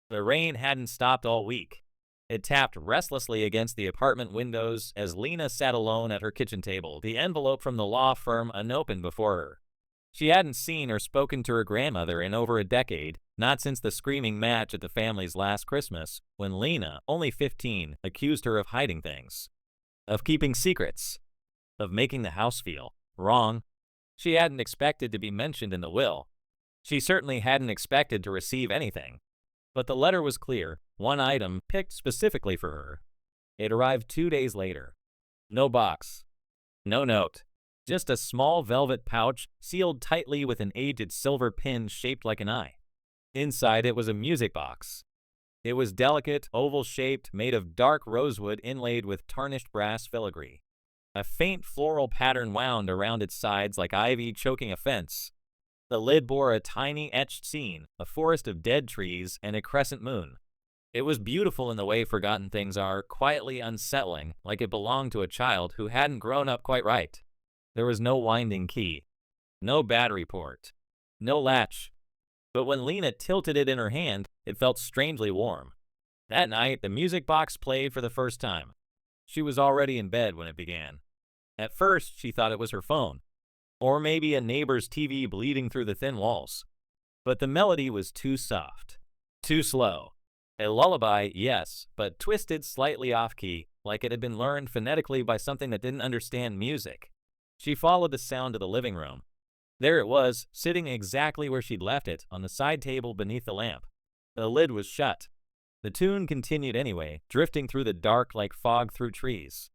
The rain hadn't stopped all week. It tapped restlessly against the apartment windows as Lena sat alone at her kitchen table, the envelope from the law firm unopened before her. She hadn't seen or spoken to her grandmother in over a decade, not since the screaming match at the family's last Christmas, when Lena, only 15, accused her of hiding things, of keeping secrets, of making the house feel wrong. She hadn't expected to be mentioned in the will. She certainly hadn't expected to receive anything. But the letter was clear, one item picked specifically for her. It arrived 2 days later. No box. No note. Just a small velvet pouch sealed tightly with an aged silver pin shaped like an eye. Inside it was a music box. It was delicate, oval-shaped, made of dark rosewood inlaid with tarnished brass filigree. A faint floral pattern wound around its sides like ivy choking a fence. The lid bore a tiny etched scene, a forest of dead trees and a crescent moon. It was beautiful in the way forgotten things are, quietly unsettling, like it belonged to a child who hadn't grown up quite right. There was no winding key, no battery port, no latch. But when Lena tilted it in her hand, it felt strangely warm. That night, the music box played for the first time. She was already in bed when it began. At first, she thought it was her phone, or maybe a neighbor's TV bleeding through the thin walls. But the melody was too soft, too slow. A lullaby, yes, but twisted slightly off-key, like it had been learned phonetically by something that didn't understand music. She followed the sound to the living room. There it was, sitting exactly where she'd left it, on the side table beneath the lamp. The lid was shut. The tune continued anyway, drifting through the dark like fog through trees.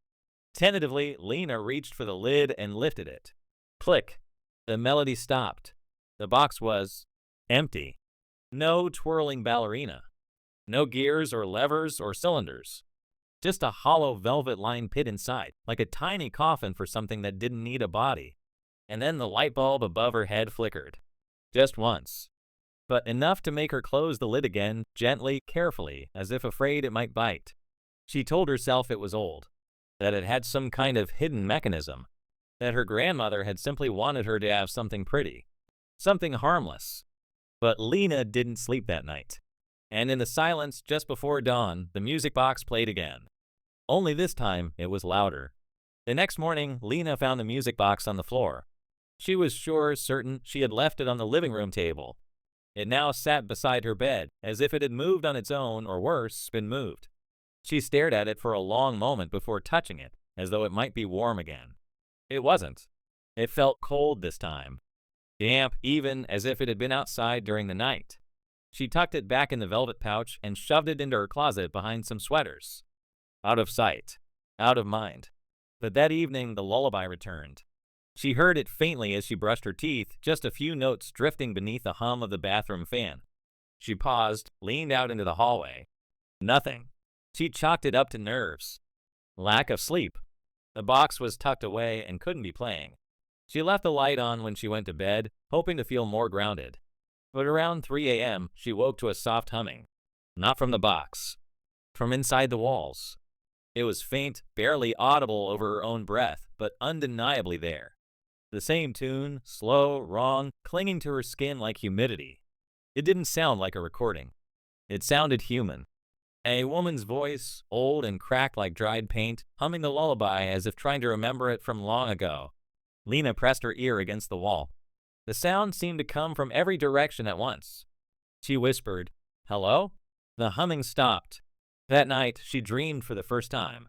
Tentatively, Lena reached for the lid and lifted it. Click. The melody stopped. The box was empty. No twirling ballerina. No gears or levers or cylinders. Just a hollow velvet-lined pit inside, like a tiny coffin for something that didn't need a body. And then the light bulb above her head flickered. Just once. But enough to make her close the lid again, gently, carefully, as if afraid it might bite. She told herself it was old, that it had some kind of hidden mechanism, that her grandmother had simply wanted her to have something pretty, something harmless. But Lena didn't sleep that night. And in the silence just before dawn, the music box played again. Only this time, it was louder. The next morning, Lena found the music box on the floor. She was certain she had left it on the living room table. It now sat beside her bed, as if it had moved on its own, or worse, been moved. She stared at it for a long moment before touching it, as though it might be warm again. It wasn't. It felt cold this time. Damp, even, as if it had been outside during the night. She tucked it back in the velvet pouch and shoved it into her closet behind some sweaters. Out of sight. Out of mind. But that evening, the lullaby returned. She heard it faintly as she brushed her teeth, just a few notes drifting beneath the hum of the bathroom fan. She paused, leaned out into the hallway. Nothing. She chalked it up to nerves. Lack of sleep. The box was tucked away and couldn't be playing. She left the light on when she went to bed, hoping to feel more grounded. But around 3 a.m., she woke to a soft humming. Not from the box. From inside the walls. It was faint, barely audible over her own breath, but undeniably there. The same tune, slow, wrong, clinging to her skin like humidity. It didn't sound like a recording. It sounded human. A woman's voice, old and cracked like dried paint, humming the lullaby as if trying to remember it from long ago. Lena pressed her ear against the wall. The sound seemed to come from every direction at once. She whispered, "Hello?" The humming stopped. That night, she dreamed for the first time.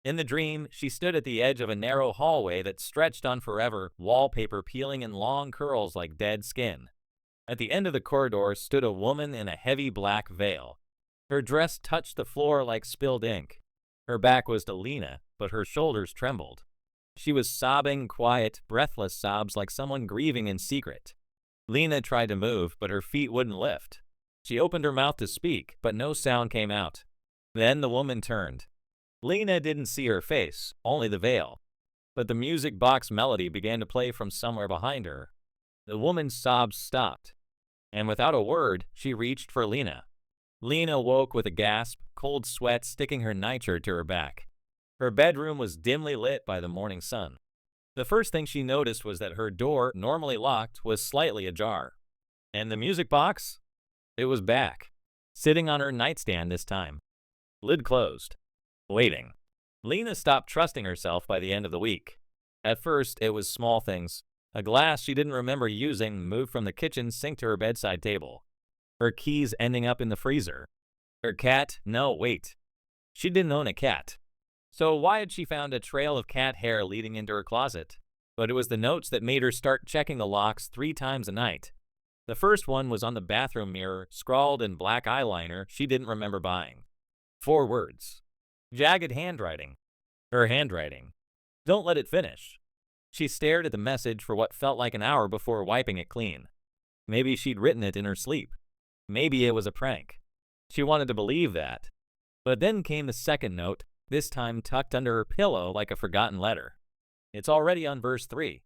In the dream, she stood at the edge of a narrow hallway that stretched on forever, wallpaper peeling in long curls like dead skin. At the end of the corridor stood a woman in a heavy black veil. Her dress touched the floor like spilled ink. Her back was to Lena, but her shoulders trembled. She was sobbing, quiet, breathless sobs like someone grieving in secret. Lena tried to move, but her feet wouldn't lift. She opened her mouth to speak, but no sound came out. Then the woman turned. Lena didn't see her face, only the veil. But the music box melody began to play from somewhere behind her. The woman's sobs stopped. And without a word, she reached for Lena. Lena woke with a gasp, cold sweat sticking her nightshirt to her back. Her bedroom was dimly lit by the morning sun. The first thing she noticed was that her door, normally locked, was slightly ajar. And the music box? It was back. sitting on her nightstand this time. Lid closed. Waiting. Lena stopped trusting herself by the end of the week. At first, it was small things. A glass she didn't remember using moved from the kitchen sink to her bedside table. Her keys ending up in the freezer. Her cat, no, wait. She didn't own a cat. So why had she found a trail of cat hair leading into her closet? But it was the notes that made her start checking the locks 3 times a night. The first one was on the bathroom mirror, scrawled in black eyeliner she didn't remember buying. 4 words. Jagged handwriting. Her handwriting. Don't let it finish. She stared at the message for what felt like an hour before wiping it clean. Maybe she'd written it in her sleep. Maybe it was a prank. She wanted to believe that. But then came the second note, this time tucked under her pillow like a forgotten letter. It's already on verse 3.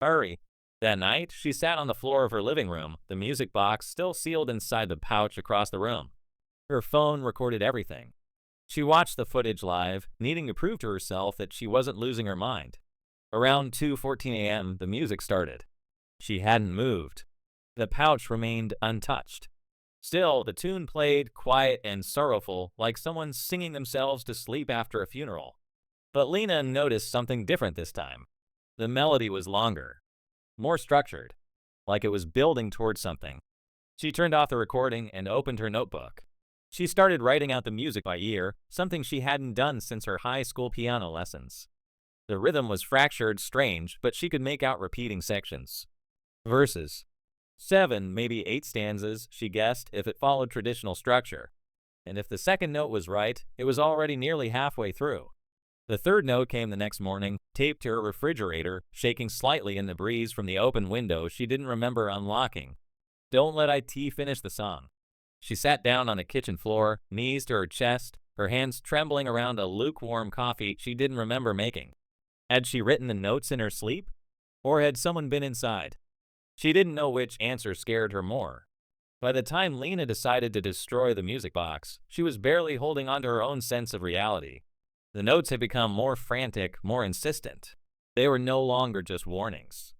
Hurry. That night, she sat on the floor of her living room, the music box still sealed inside the pouch across the room. Her phone recorded everything. She watched the footage live, needing to prove to herself that she wasn't losing her mind. Around 2:14 a.m., the music started. She hadn't moved. The pouch remained untouched. Still, the tune played, quiet and sorrowful, like someone singing themselves to sleep after a funeral. But Lena noticed something different this time. The melody was longer, more structured, like it was building towards something. She turned off the recording and opened her notebook. She started writing out the music by ear, something she hadn't done since her high school piano lessons. The rhythm was fractured, strange, but she could make out repeating sections. Verses. 7, maybe 8 stanzas, she guessed, if it followed traditional structure. And if the second note was right, it was already nearly halfway through. The third note came the next morning, taped to her refrigerator, shaking slightly in the breeze from the open window she didn't remember unlocking. Don't let IT finish the song. She sat down on the kitchen floor, knees to her chest, her hands trembling around a lukewarm coffee she didn't remember making. Had she written the notes in her sleep? Or had someone been inside? She didn't know which answer scared her more. By the time Lena decided to destroy the music box, she was barely holding on to her own sense of reality. The notes had become more frantic, more insistent. They were no longer just warnings.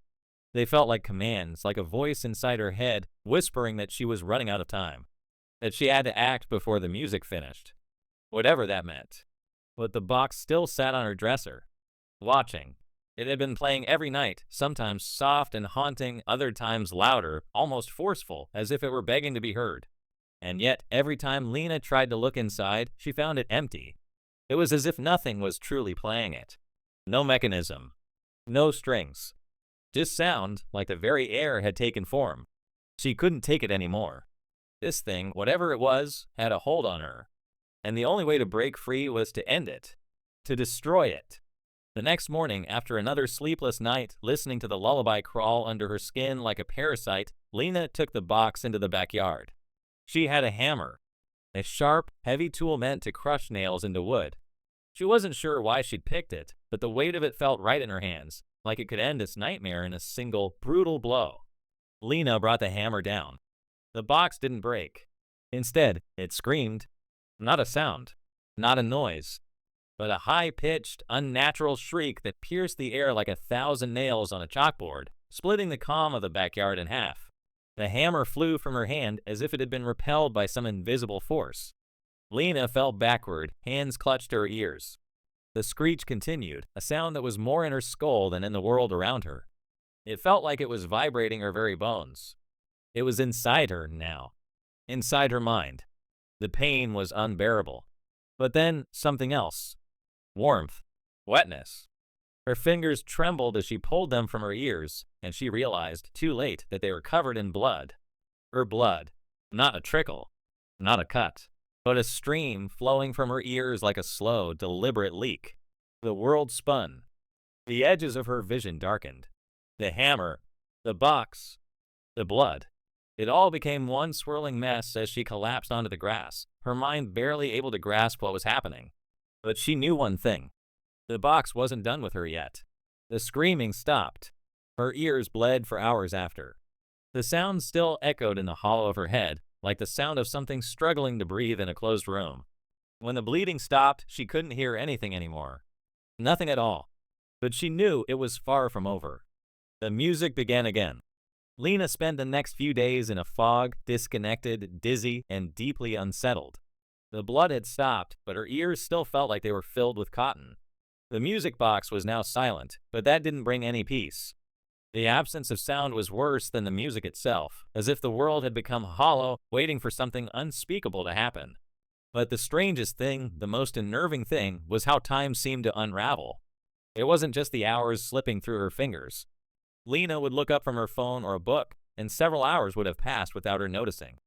They felt like commands, like a voice inside her head whispering that she was running out of time, that she had to act before the music finished, whatever that meant. But the box still sat on her dresser, watching. It had been playing every night, sometimes soft and haunting, other times louder, almost forceful, as if it were begging to be heard. And yet, every time Lena tried to look inside, she found it empty. It was as if nothing was truly playing it. No mechanism. No strings. Just sound, like the very air had taken form. She couldn't take it anymore. This thing, whatever it was, had a hold on her. And the only way to break free was to end it. To destroy it. The next morning, after another sleepless night, listening to the lullaby crawl under her skin like a parasite, Lena took the box into the backyard. She had a hammer. A sharp, heavy tool meant to crush nails into wood. She wasn't sure why she'd picked it, but the weight of it felt right in her hands, like it could end this nightmare in a single, brutal blow. Lena brought the hammer down. The box didn't break. Instead, it screamed. Not a sound. Not a noise. But a high-pitched, unnatural shriek that pierced the air like 1,000 nails on a chalkboard, splitting the calm of the backyard in half. The hammer flew from her hand as if it had been repelled by some invisible force. Lena fell backward, hands clutched to her ears. The screech continued, a sound that was more in her skull than in the world around her. It felt like it was vibrating her very bones. It was inside her now. Inside her mind. The pain was unbearable. But then, something else. Warmth. Wetness. Her fingers trembled as she pulled them from her ears, and she realized, too late, that they were covered in blood. Her blood. Not a trickle. Not a cut. But a stream flowing from her ears like a slow, deliberate leak. The world spun. The edges of her vision darkened. The hammer. The box. The blood. It all became one swirling mess as she collapsed onto the grass, her mind barely able to grasp what was happening. But she knew one thing. The box wasn't done with her yet. The screaming stopped. Her ears bled for hours after. The sound still echoed in the hollow of her head, like the sound of something struggling to breathe in a closed room. When the bleeding stopped, she couldn't hear anything anymore. Nothing at all. But she knew it was far from over. The music began again. Lena spent the next few days in a fog, disconnected, dizzy, and deeply unsettled. The blood had stopped, but her ears still felt like they were filled with cotton. The music box was now silent, but that didn't bring any peace. The absence of sound was worse than the music itself, as if the world had become hollow, waiting for something unspeakable to happen. But the strangest thing, the most unnerving thing, was how time seemed to unravel. It wasn't just the hours slipping through her fingers. Lena would look up from her phone or a book, and several hours would have passed without her noticing.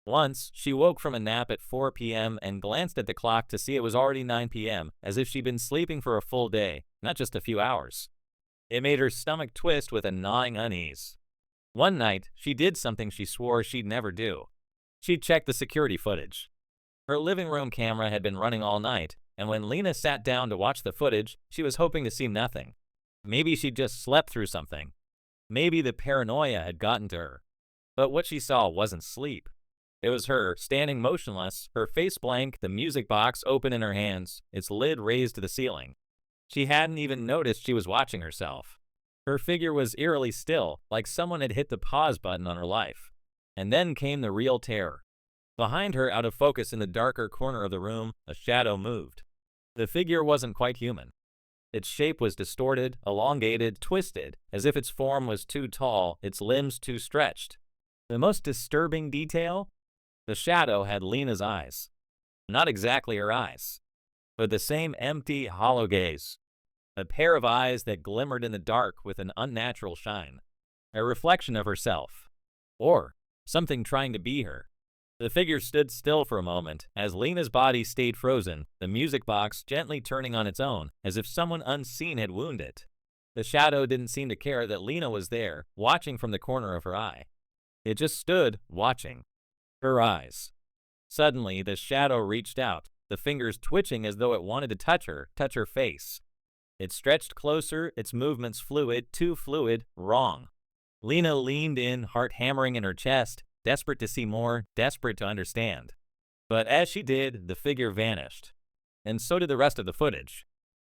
Once, she woke from a nap at 4 p.m. and glanced at the clock to see it was already 9 p.m., as if she'd been sleeping for a full day, not just a few hours. It made her stomach twist with a gnawing unease. One night, she did something she swore she'd never do. She checked the security footage. Her living room camera had been running all night, and when Lena sat down to watch the footage, she was hoping to see nothing. Maybe she'd just slept through something. Maybe the paranoia had gotten to her. But what she saw wasn't sleep. It was her, standing motionless, her face blank, the music box open in her hands, its lid raised to the ceiling. She hadn't even noticed she was watching herself. Her figure was eerily still, like someone had hit the pause button on her life. And then came the real terror. Behind her, out of focus in the darker corner of the room, a shadow moved. The figure wasn't quite human. Its shape was distorted, elongated, twisted, as if its form was too tall, its limbs too stretched. The most disturbing detail? The shadow had Lena's eyes. Not exactly her eyes, but the same empty, hollow gaze. A pair of eyes that glimmered in the dark with an unnatural shine. A reflection of herself. Or something trying to be her. The figure stood still for a moment, as Lena's body stayed frozen, the music box gently turning on its own, as if someone unseen had wounded it. The shadow didn't seem to care that Lena was there, watching from the corner of her eye. It just stood, watching. Her eyes. Suddenly, the shadow reached out, the fingers twitching as though it wanted to touch her face. It stretched closer, its movements fluid, too fluid, wrong. Lena leaned in, heart hammering in her chest, desperate to see more, desperate to understand. But as she did, the figure vanished. And so did the rest of the footage.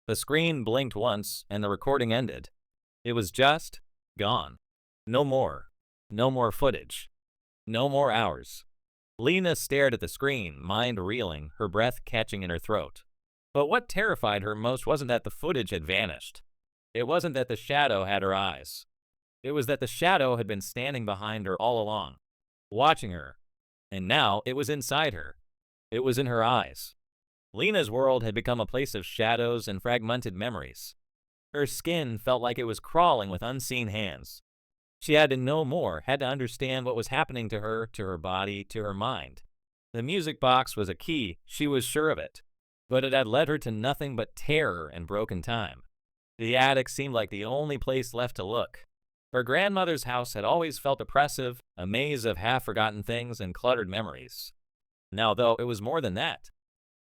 The screen blinked once, and the recording ended. It was just gone. No more. No more footage. No more hours. Lena stared at the screen, mind reeling, her breath catching in her throat. But what terrified her most wasn't that the footage had vanished. It wasn't that the shadow had her eyes. It was that the shadow had been standing behind her all along, watching her. And now it was inside her. It was in her eyes. Lena's world had become a place of shadows and fragmented memories. Her skin felt like it was crawling with unseen hands. She had to know more, had to understand what was happening to her body, to her mind. The music box was a key, she was sure of it. But it had led her to nothing but terror and broken time. The attic seemed like the only place left to look. Her grandmother's house had always felt oppressive, a maze of half-forgotten things and cluttered memories. Now, though, it was more than that.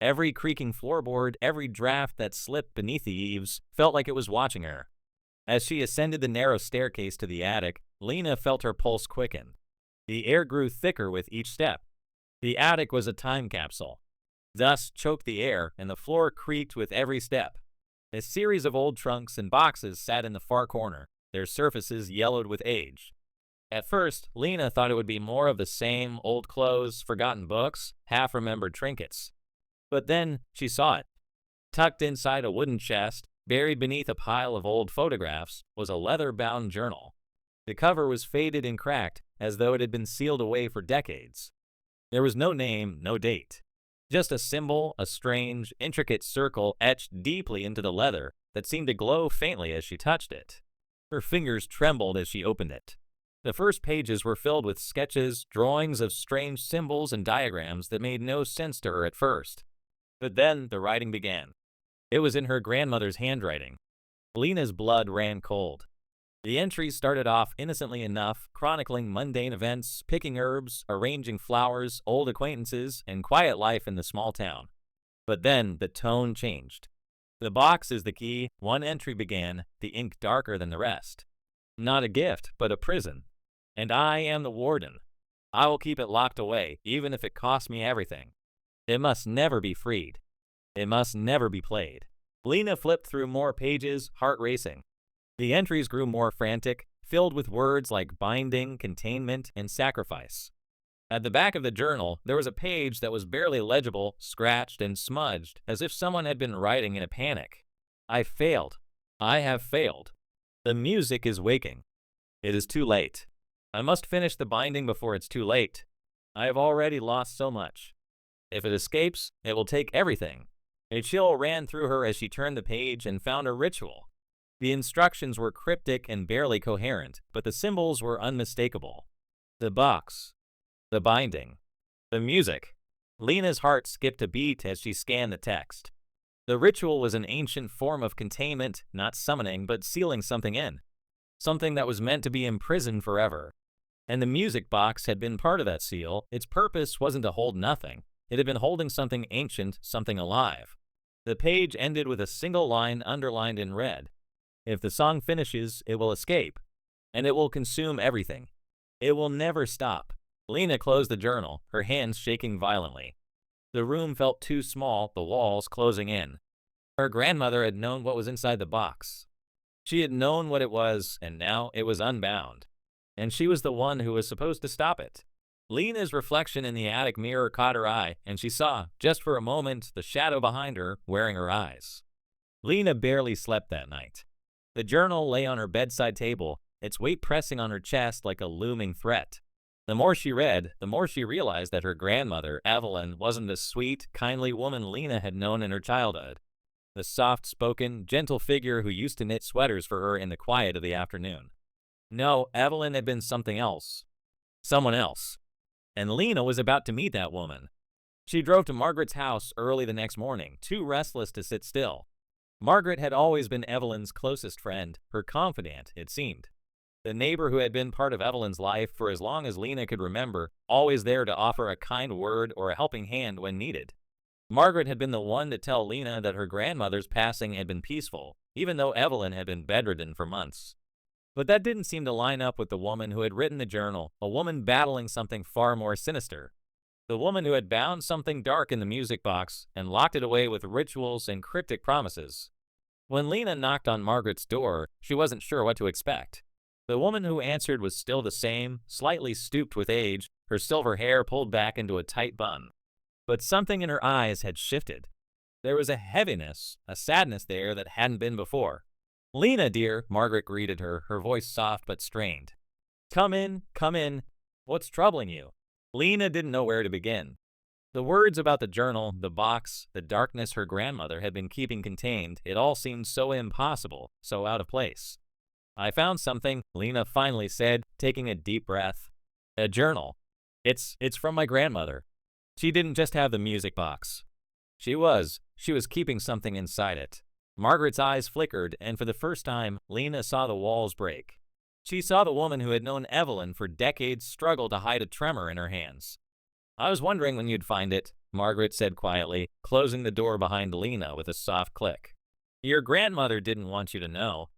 Every creaking floorboard, every draft that slipped beneath the eaves, felt like it was watching her. As she ascended the narrow staircase to the attic, Lena felt her pulse quicken. The air grew thicker with each step. The attic was a time capsule. Dust choked the air, and the floor creaked with every step. A series of old trunks and boxes sat in the far corner, their surfaces yellowed with age. At first, Lena thought it would be more of the same old clothes, forgotten books, half-remembered trinkets. But then she saw it. Tucked inside a wooden chest, buried beneath a pile of old photographs, was a leather-bound journal. The cover was faded and cracked, as though it had been sealed away for decades. There was no name, no date. Just a symbol, a strange, intricate circle etched deeply into the leather that seemed to glow faintly as she touched it. Her fingers trembled as she opened it. The first pages were filled with sketches, drawings of strange symbols and diagrams that made no sense to her at first. But then the writing began. It was in her grandmother's handwriting. Lena's blood ran cold. The entries started off innocently enough, chronicling mundane events, picking herbs, arranging flowers, old acquaintances, and quiet life in the small town. But then the tone changed. The box is the key. One entry began, the ink darker than the rest. Not a gift, but a prison. And I am the warden. I will keep it locked away, even if it costs me everything. It must never be freed. It must never be played. Lena flipped through more pages, heart racing. The entries grew more frantic, filled with words like binding, containment, and sacrifice. At the back of the journal, there was a page that was barely legible, scratched, and smudged, as if someone had been writing in a panic. I failed. I have failed. The music is waking. It is too late. I must finish the binding before it's too late. I have already lost so much. If it escapes, it will take everything. A chill ran through her as she turned the page and found a ritual. The instructions were cryptic and barely coherent, but the symbols were unmistakable. The box. The binding. The music. Lena's heart skipped a beat as she scanned the text. The ritual was an ancient form of containment, not summoning, but sealing something in. Something that was meant to be imprisoned forever. And the music box had been part of that seal. Its purpose wasn't to hold nothing. It had been holding something ancient, something alive. The page ended with a single line underlined in red. If the song finishes, it will escape. And it will consume everything. It will never stop. Lena closed the journal, her hands shaking violently. The room felt too small, the walls closing in. Her grandmother had known what was inside the box. She had known what it was, and now it was unbound. And she was the one who was supposed to stop it. Lena's reflection in the attic mirror caught her eye, and she saw, just for a moment, the shadow behind her, wearing her eyes. Lena barely slept that night. The journal lay on her bedside table, its weight pressing on her chest like a looming threat. The more she read, the more she realized that her grandmother, Evelyn, wasn't the sweet, kindly woman Lena had known in her childhood. The soft-spoken, gentle figure who used to knit sweaters for her in the quiet of the afternoon. No, Evelyn had been something else. Someone else. And Lena was about to meet that woman. She drove to Margaret's house early the next morning, too restless to sit still. Margaret had always been Evelyn's closest friend, her confidant, it seemed. The neighbor who had been part of Evelyn's life for as long as Lena could remember, always there to offer a kind word or a helping hand when needed. Margaret had been the one to tell Lena that her grandmother's passing had been peaceful, even though Evelyn had been bedridden for months. But that didn't seem to line up with the woman who had written the journal, a woman battling something far more sinister. The woman who had bound something dark in the music box and locked it away with rituals and cryptic promises. When Lena knocked on Margaret's door, she wasn't sure what to expect. The woman who answered was still the same, slightly stooped with age, her silver hair pulled back into a tight bun. But something in her eyes had shifted. There was a heaviness, a sadness there that hadn't been before. "Lena, dear," Margaret greeted her, her voice soft but strained. Come in, come in. What's troubling you?" Lena didn't know where to begin. The words about the journal, the box, the darkness her grandmother had been keeping contained, it all seemed so impossible, so out of place. "I found something," Lena finally said, taking a deep breath. "A journal. It's from my grandmother. She didn't just have the music box. She was keeping something inside it." Margaret's eyes flickered, and for the first time, Lena saw the walls break. She saw the woman who had known Evelyn for decades struggle to hide a tremor in her hands. "I was wondering when you'd find it," Margaret said quietly, closing the door behind Lena with a soft click. "Your grandmother didn't want you to know.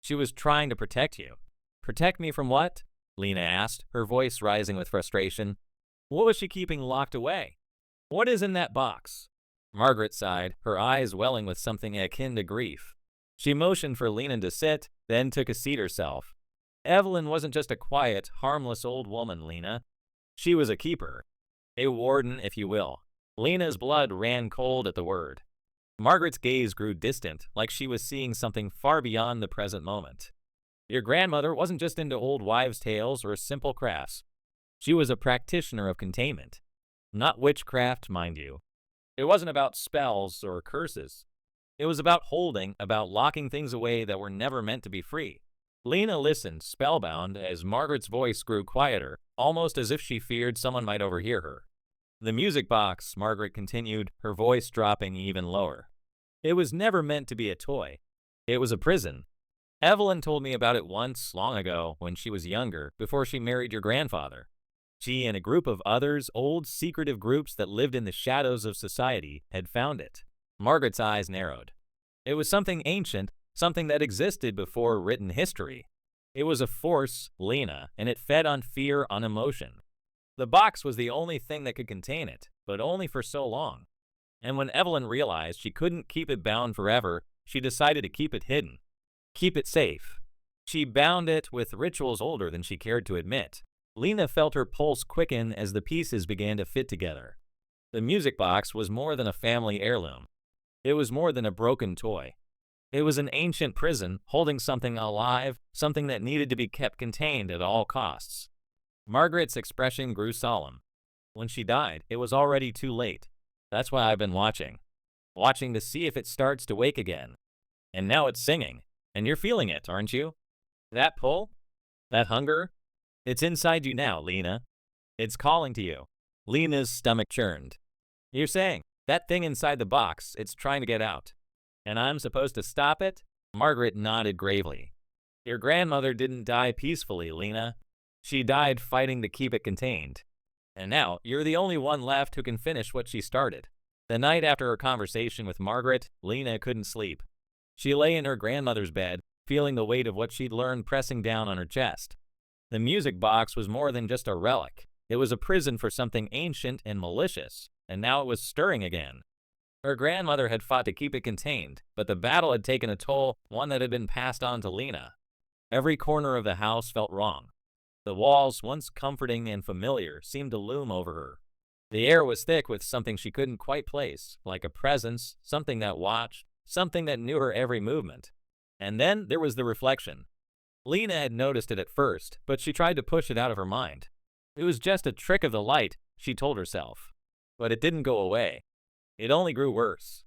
She was trying to protect you." "Protect me from what?" Lena asked, her voice rising with frustration. "What was she keeping locked away? What is in that box?" Margaret sighed, her eyes welling with something akin to grief. She motioned for Lena to sit, then took a seat herself. "Evelyn wasn't just a quiet, harmless old woman, Lena. She was a keeper. A warden, if you will." Lena's blood ran cold at the word. Margaret's gaze grew distant, like she was seeing something far beyond the present moment. "Your grandmother wasn't just into old wives' tales or simple crafts. She was a practitioner of containment. Not witchcraft, mind you. It wasn't about spells or curses. It was about holding, about locking things away that were never meant to be free." Lena listened, spellbound, as Margaret's voice grew quieter, almost as if she feared someone might overhear her. "The music box," Margaret continued, her voice dropping even lower. "It was never meant to be a toy. It was a prison. Evelyn told me about it once, long ago, when she was younger, before she married your grandfather. She and a group of others, old secretive groups that lived in the shadows of society, had found it." Margaret's eyes narrowed. "It was something ancient, something that existed before written history. It was a force, Lena, and it fed on fear, on emotion. The box was the only thing that could contain it, but only for so long. And when Evelyn realized she couldn't keep it bound forever, she decided to keep it hidden. Keep it safe. She bound it with rituals older than she cared to admit. Lena felt her pulse quicken as the pieces began to fit together. The music box was more than a family heirloom. It was more than a broken toy. It was an ancient prison holding something alive, something that needed to be kept contained at all costs. Margaret's expression grew solemn. When she died, it was already too late. That's why I've been watching. Watching to see if it starts to wake again. And now it's singing. And you're feeling it, aren't you? That pull? That hunger? It's inside you now, Lena. It's calling to you. Lena's stomach churned. You're saying, that thing inside the box, it's trying to get out. And I'm supposed to stop it? Margaret nodded gravely. Your grandmother didn't die peacefully, Lena. She died fighting to keep it contained. And now, you're the only one left who can finish what she started. The night after her conversation with Margaret, Lena couldn't sleep. She lay in her grandmother's bed, feeling the weight of what she'd learned pressing down on her chest. The music box was more than just a relic. It was a prison for something ancient and malicious, and now it was stirring again. Her grandmother had fought to keep it contained, but the battle had taken a toll, one that had been passed on to Lena. Every corner of the house felt wrong. The walls, once comforting and familiar, seemed to loom over her. The air was thick with something she couldn't quite place, like a presence, something that watched, something that knew her every movement. And then there was the reflection. Lena had noticed it at first, but she tried to push it out of her mind. It was just a trick of the light, she told herself. But it didn't go away. It only grew worse.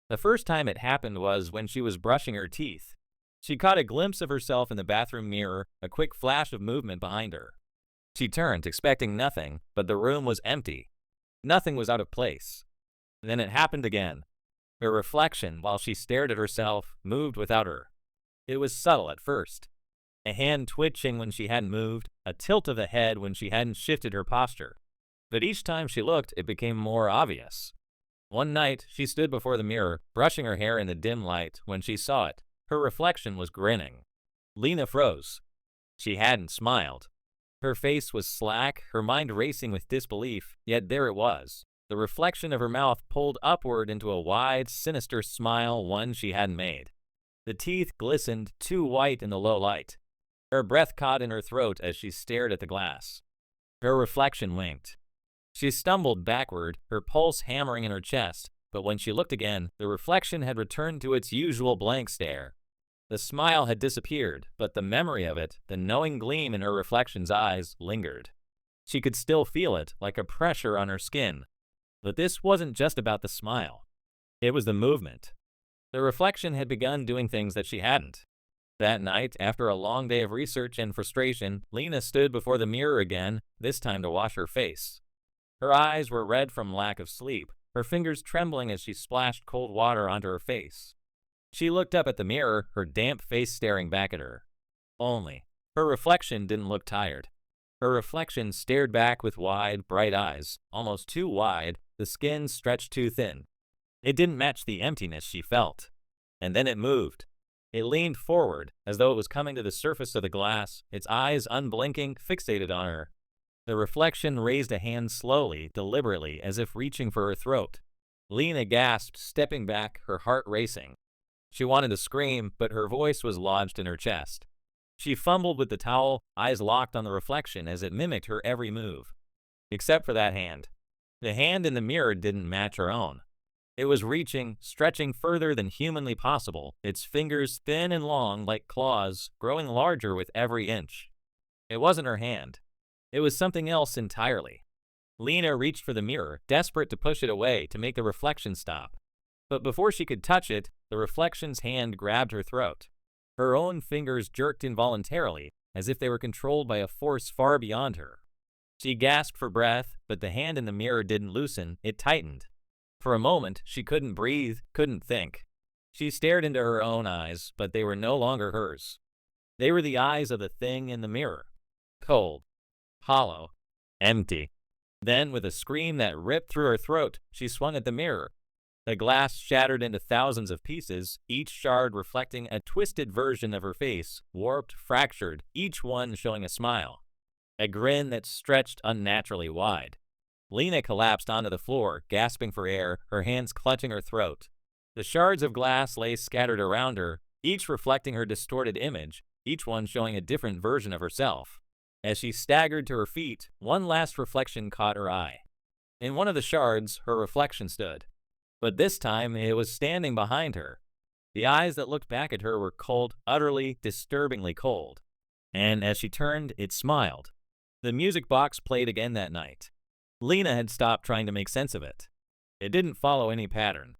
The first time it happened was when she was brushing her teeth. She caught a glimpse of herself in the bathroom mirror, a quick flash of movement behind her. She turned, expecting nothing, but the room was empty. Nothing was out of place. Then it happened again. Her reflection, while she stared at herself, moved without her. It was subtle at first. A hand twitching when she hadn't moved, a tilt of the head when she hadn't shifted her posture. But each time she looked, it became more obvious. One night, she stood before the mirror, brushing her hair in the dim light. When she saw it, her reflection was grinning. Lena froze. She hadn't smiled. Her face was slack, her mind racing with disbelief, yet there it was. The reflection of her mouth pulled upward into a wide, sinister smile, one she hadn't made. The teeth glistened, too white in the low light. Her breath caught in her throat as she stared at the glass. Her reflection winked. She stumbled backward, her pulse hammering in her chest, but when she looked again, the reflection had returned to its usual blank stare. The smile had disappeared, but the memory of it, the knowing gleam in her reflection's eyes, lingered. She could still feel it, like a pressure on her skin. But this wasn't just about the smile. It was the movement. The reflection had begun doing things that she hadn't. That night, after a long day of research and frustration, Lena stood before the mirror again, this time to wash her face. Her eyes were red from lack of sleep, her fingers trembling as she splashed cold water onto her face. She looked up at the mirror, her damp face staring back at her. Only, her reflection didn't look tired. Her reflection stared back with wide, bright eyes, almost too wide, the skin stretched too thin. It didn't match the emptiness she felt. And then it moved. It leaned forward, as though it was coming to the surface of the glass, its eyes unblinking, fixated on her. The reflection raised a hand slowly, deliberately, as if reaching for her throat. Lena gasped, stepping back, her heart racing. She wanted to scream, but her voice was lodged in her chest. She fumbled with the towel, eyes locked on the reflection as it mimicked her every move. Except for that hand. The hand in the mirror didn't match her own. It was reaching, stretching further than humanly possible, its fingers thin and long like claws, growing larger with every inch. It wasn't her hand. It was something else entirely. Lena reached for the mirror, desperate to push it away to make the reflection stop. But before she could touch it, the reflection's hand grabbed her throat. Her own fingers jerked involuntarily, as if they were controlled by a force far beyond her. She gasped for breath, but the hand in the mirror didn't loosen, it tightened. For a moment, she couldn't breathe, couldn't think. She stared into her own eyes, but they were no longer hers. They were the eyes of the thing in the mirror. Cold. Hollow. Empty. Then, with a scream that ripped through her throat, she swung at the mirror. The glass shattered into thousands of pieces, each shard reflecting a twisted version of her face, warped, fractured, each one showing a smile. A grin that stretched unnaturally wide. Lena collapsed onto the floor, gasping for air, her hands clutching her throat. The shards of glass lay scattered around her, each reflecting her distorted image, each one showing a different version of herself. As she staggered to her feet, one last reflection caught her eye. In one of the shards, her reflection stood. But this time, it was standing behind her. The eyes that looked back at her were cold, utterly, disturbingly cold. And as she turned, it smiled. The music box played again that night. Lena had stopped trying to make sense of it. It didn't follow any pattern.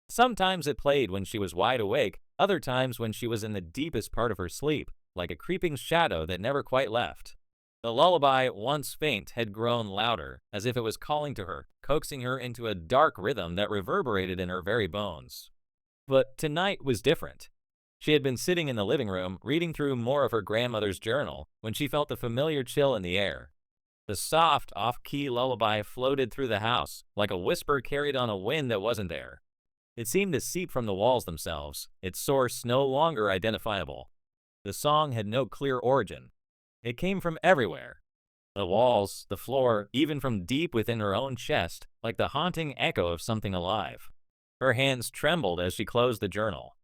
Sometimes it played when she was wide awake, other times when she was in the deepest part of her sleep, like a creeping shadow that never quite left. The lullaby, once faint, had grown louder, as if it was calling to her, coaxing her into a dark rhythm that reverberated in her very bones. But tonight was different. She had been sitting in the living room, reading through more of her grandmother's journal, when she felt the familiar chill in the air. The soft, off-key lullaby floated through the house, like a whisper carried on a wind that wasn't there. It seemed to seep from the walls themselves, its source no longer identifiable. The song had no clear origin. It came from everywhere. The walls, the floor, even from deep within her own chest, like the haunting echo of something alive. Her hands trembled as she closed the journal.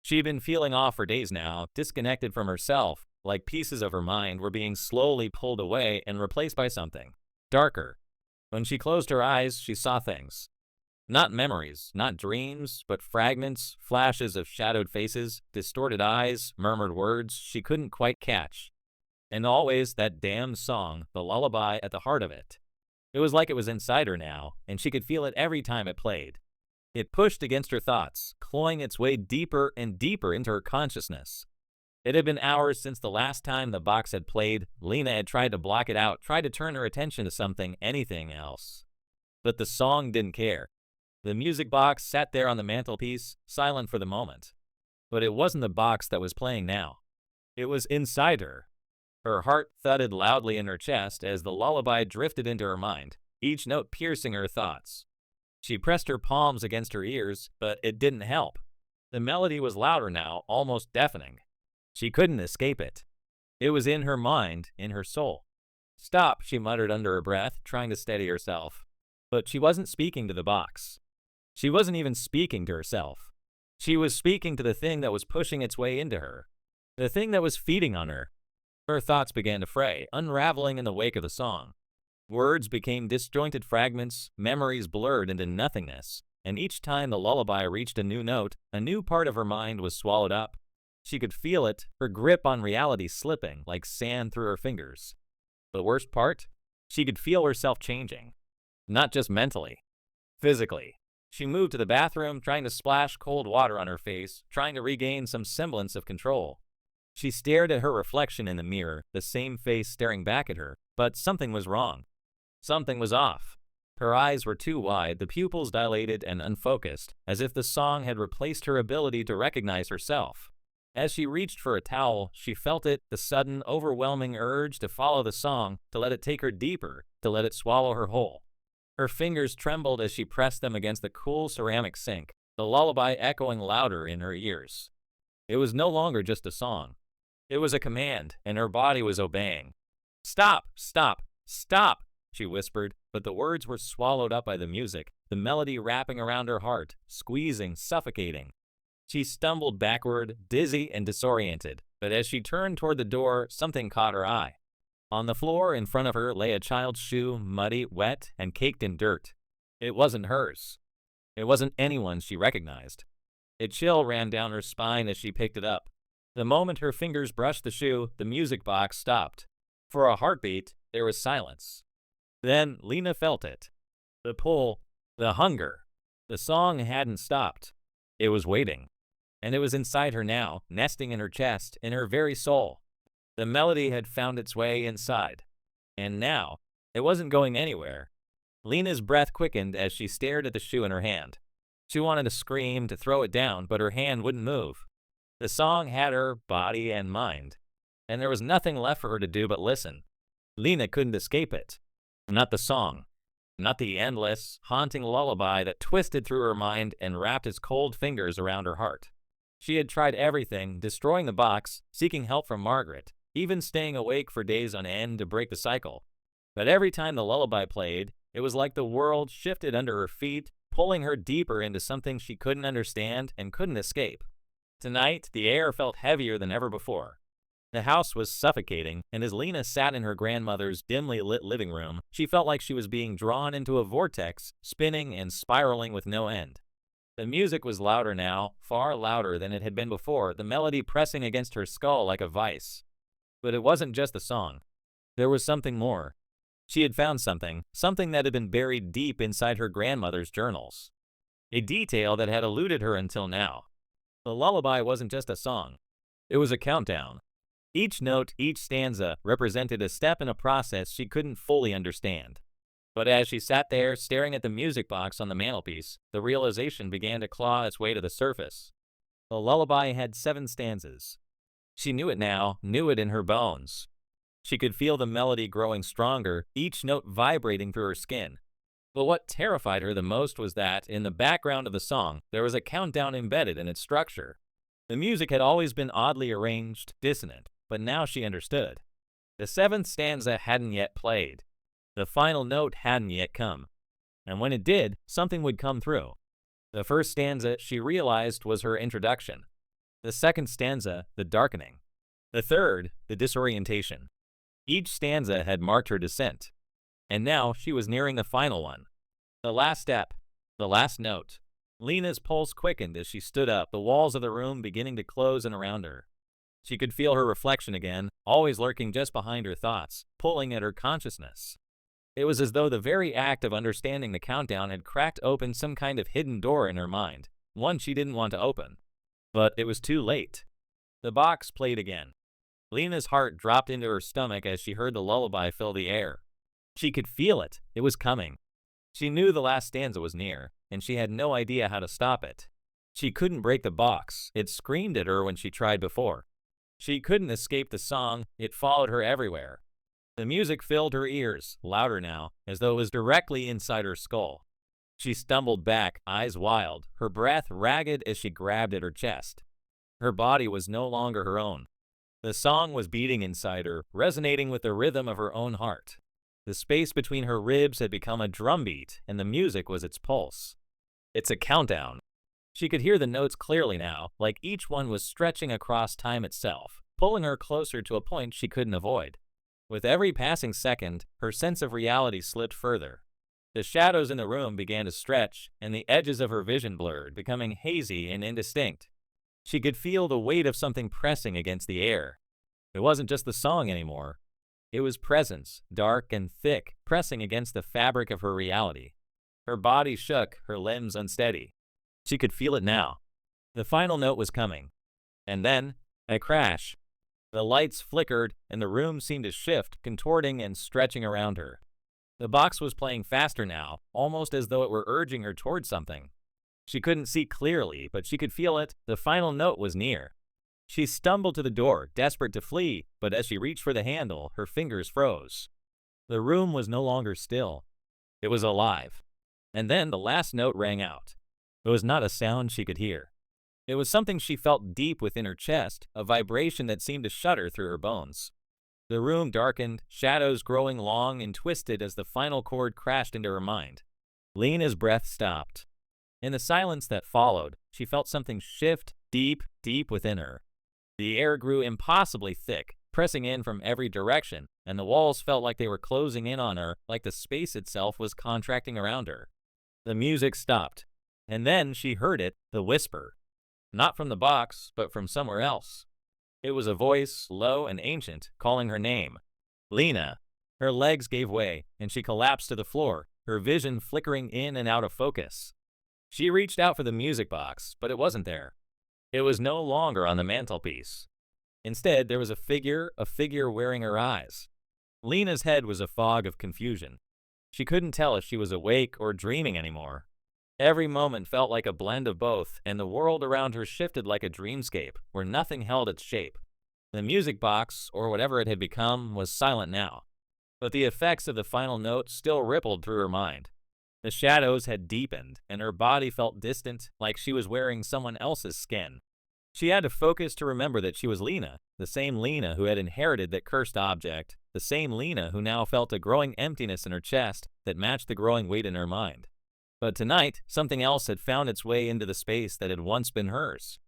She had been feeling off for days now, disconnected from herself, like pieces of her mind were being slowly pulled away and replaced by something darker. When she closed her eyes, she saw things. Not memories, not dreams, but fragments, flashes of shadowed faces, distorted eyes, murmured words she couldn't quite catch. And always that damned song, the lullaby at the heart of it. It was like it was inside her now, and she could feel it every time it played. It pushed against her thoughts, clawing its way deeper and deeper into her consciousness. It had been hours since the last time the box had played. Lena had tried to block it out, tried to turn her attention to something, anything else. But the song didn't care. The music box sat there on the mantelpiece, silent for the moment. But it wasn't the box that was playing now. It was inside her. Her heart thudded loudly in her chest as the lullaby drifted into her mind, each note piercing her thoughts. She pressed her palms against her ears, but it didn't help. The melody was louder now, almost deafening. She couldn't escape it. It was in her mind, in her soul. "Stop," she muttered under her breath, trying to steady herself. But she wasn't speaking to the box. She wasn't even speaking to herself. She was speaking to the thing that was pushing its way into her. The thing that was feeding on her. Her thoughts began to fray, unraveling in the wake of the song. Words became disjointed fragments, memories blurred into nothingness, and each time the lullaby reached a new note, a new part of her mind was swallowed up. She could feel it, her grip on reality slipping like sand through her fingers. The worst part? She could feel herself changing. Not just mentally. Physically. She moved to the bathroom, trying to splash cold water on her face, trying to regain some semblance of control. She stared at her reflection in the mirror, the same face staring back at her, but something was wrong. Something was off. Her eyes were too wide, the pupils dilated and unfocused, as if the song had replaced her ability to recognize herself. As she reached for a towel, she felt it, the sudden, overwhelming urge to follow the song, to let it take her deeper, to let it swallow her whole. Her fingers trembled as she pressed them against the cool ceramic sink, the lullaby echoing louder in her ears. It was no longer just a song. It was a command, and her body was obeying. "Stop! Stop! Stop!" she whispered, but the words were swallowed up by the music, the melody wrapping around her heart, squeezing, suffocating. She stumbled backward, dizzy and disoriented, but as she turned toward the door, something caught her eye. On the floor in front of her lay a child's shoe, muddy, wet, and caked in dirt. It wasn't hers. It wasn't anyone's she recognized. A chill ran down her spine as she picked it up. The moment her fingers brushed the shoe, the music box stopped. For a heartbeat, there was silence. Then Lena felt it. The pull, the hunger. The song hadn't stopped. It was waiting. And it was inside her now, nesting in her chest, in her very soul. The melody had found its way inside. And now, it wasn't going anywhere. Lena's breath quickened as she stared at the shoe in her hand. She wanted to scream, to throw it down, but her hand wouldn't move. The song had her, body and mind. And there was nothing left for her to do but listen. Lena couldn't escape it. Not the song. Not the endless, haunting lullaby that twisted through her mind and wrapped its cold fingers around her heart. She had tried everything, destroying the box, seeking help from Margaret, even staying awake for days on end to break the cycle. But every time the lullaby played, it was like the world shifted under her feet, pulling her deeper into something she couldn't understand and couldn't escape. Tonight, the air felt heavier than ever before. The house was suffocating, and as Lena sat in her grandmother's dimly lit living room, she felt like she was being drawn into a vortex, spinning and spiraling with no end. The music was louder now, far louder than it had been before, the melody pressing against her skull like a vice. But it wasn't just the song. There was something more. She had found something that had been buried deep inside her grandmother's journals. A detail that had eluded her until now. The lullaby wasn't just a song. It was a countdown. Each note, each stanza, represented a step in a process she couldn't fully understand. But as she sat there staring at the music box on the mantelpiece, the realization began to claw its way to the surface. The lullaby had 7 stanzas. She knew it now, knew it in her bones. She could feel the melody growing stronger, each note vibrating through her skin. But what terrified her the most was that, in the background of the song, there was a countdown embedded in its structure. The music had always been oddly arranged, dissonant, but now she understood. The 7th stanza hadn't yet played. The final note hadn't yet come. And when it did, something would come through. The first stanza, she realized, was her introduction. The second stanza, the darkening. The third, the disorientation. Each stanza had marked her descent. And now she was nearing the final one. The last step, the last note. Lena's pulse quickened as she stood up, the walls of the room beginning to close in around her. She could feel her reflection again, always lurking just behind her thoughts, pulling at her consciousness. It was as though the very act of understanding the countdown had cracked open some kind of hidden door in her mind, one she didn't want to open. But it was too late. The box played again. Lena's heart dropped into her stomach as she heard the lullaby fill the air. She could feel it. It was coming. She knew the last stanza was near, and she had no idea how to stop it. She couldn't break the box. It screamed at her when she tried before. She couldn't escape the song. It followed her everywhere. The music filled her ears, louder now, as though it was directly inside her skull. She stumbled back, eyes wild, her breath ragged as she grabbed at her chest. Her body was no longer her own. The song was beating inside her, resonating with the rhythm of her own heart. The space between her ribs had become a drumbeat, and the music was its pulse. It's a countdown. She could hear the notes clearly now, like each one was stretching across time itself, pulling her closer to a point she couldn't avoid. With every passing second, her sense of reality slipped further. The shadows in the room began to stretch, and the edges of her vision blurred, becoming hazy and indistinct. She could feel the weight of something pressing against the air. It wasn't just the song anymore. It was presence, dark and thick, pressing against the fabric of her reality. Her body shook, her limbs unsteady. She could feel it now. The final note was coming. And then, a crash. The lights flickered, and the room seemed to shift, contorting and stretching around her. The box was playing faster now, almost as though it were urging her toward something. She couldn't see clearly, but she could feel it. The final note was near. She stumbled to the door, desperate to flee, but as she reached for the handle, her fingers froze. The room was no longer still. It was alive. And then the last note rang out. It was not a sound she could hear. It was something she felt deep within her chest, a vibration that seemed to shudder through her bones. The room darkened, shadows growing long and twisted as the final chord crashed into her mind. Lena's breath stopped. In the silence that followed, she felt something shift deep, deep within her. The air grew impossibly thick, pressing in from every direction, and the walls felt like they were closing in on her, like the space itself was contracting around her. The music stopped, and then she heard it, the whisper. Not from the box, but from somewhere else. It was a voice, low and ancient, calling her name. Lena. Her legs gave way, and she collapsed to the floor, her vision flickering in and out of focus. She reached out for the music box, but it wasn't there. It was no longer on the mantelpiece. Instead, there was a figure wearing her eyes. Lena's head was a fog of confusion. She couldn't tell if she was awake or dreaming anymore. Every moment felt like a blend of both, and the world around her shifted like a dreamscape, where nothing held its shape. The music box, or whatever it had become, was silent now. But the effects of the final note still rippled through her mind. The shadows had deepened, and her body felt distant, like she was wearing someone else's skin. She had to focus to remember that she was Lena, the same Lena who had inherited that cursed object, the same Lena who now felt a growing emptiness in her chest that matched the growing weight in her mind. But tonight, something else had found its way into the space that had once been hers.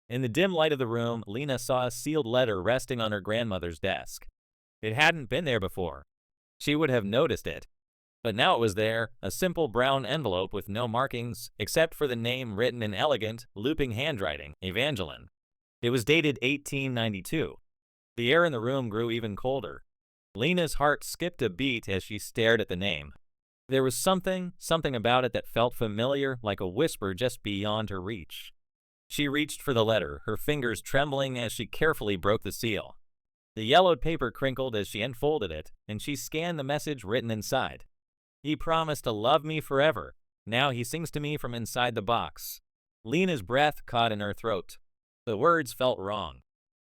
In the dim light of the room, Lena saw a sealed letter resting on her grandmother's desk. It hadn't been there before. She would have noticed it. But now it was there, a simple brown envelope with no markings, except for the name written in elegant, looping handwriting, Evangeline. It was dated 1892. The air in the room grew even colder. Lena's heart skipped a beat as she stared at the name. There was something about it that felt familiar, like a whisper just beyond her reach. She reached for the letter, her fingers trembling as she carefully broke the seal. The yellowed paper crinkled as she unfolded it, and she scanned the message written inside. He promised to love me forever. Now he sings to me from inside the box. Lena's breath caught in her throat. The words felt wrong.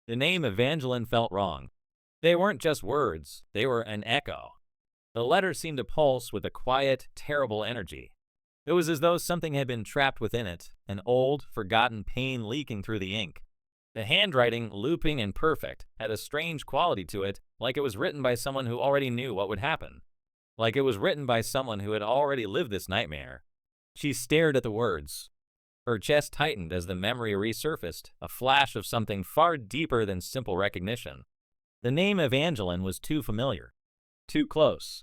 The name Evangeline felt wrong. They weren't just words, they were an echo. The letter seemed to pulse with a quiet, terrible energy. It was as though something had been trapped within it, an old, forgotten pain leaking through the ink. The handwriting, looping and perfect, had a strange quality to it, like it was written by someone who already knew what would happen. Like it was written by someone who had already lived this nightmare. She stared at the words. Her chest tightened as the memory resurfaced, a flash of something far deeper than simple recognition. The name Evangeline was too familiar. Too close.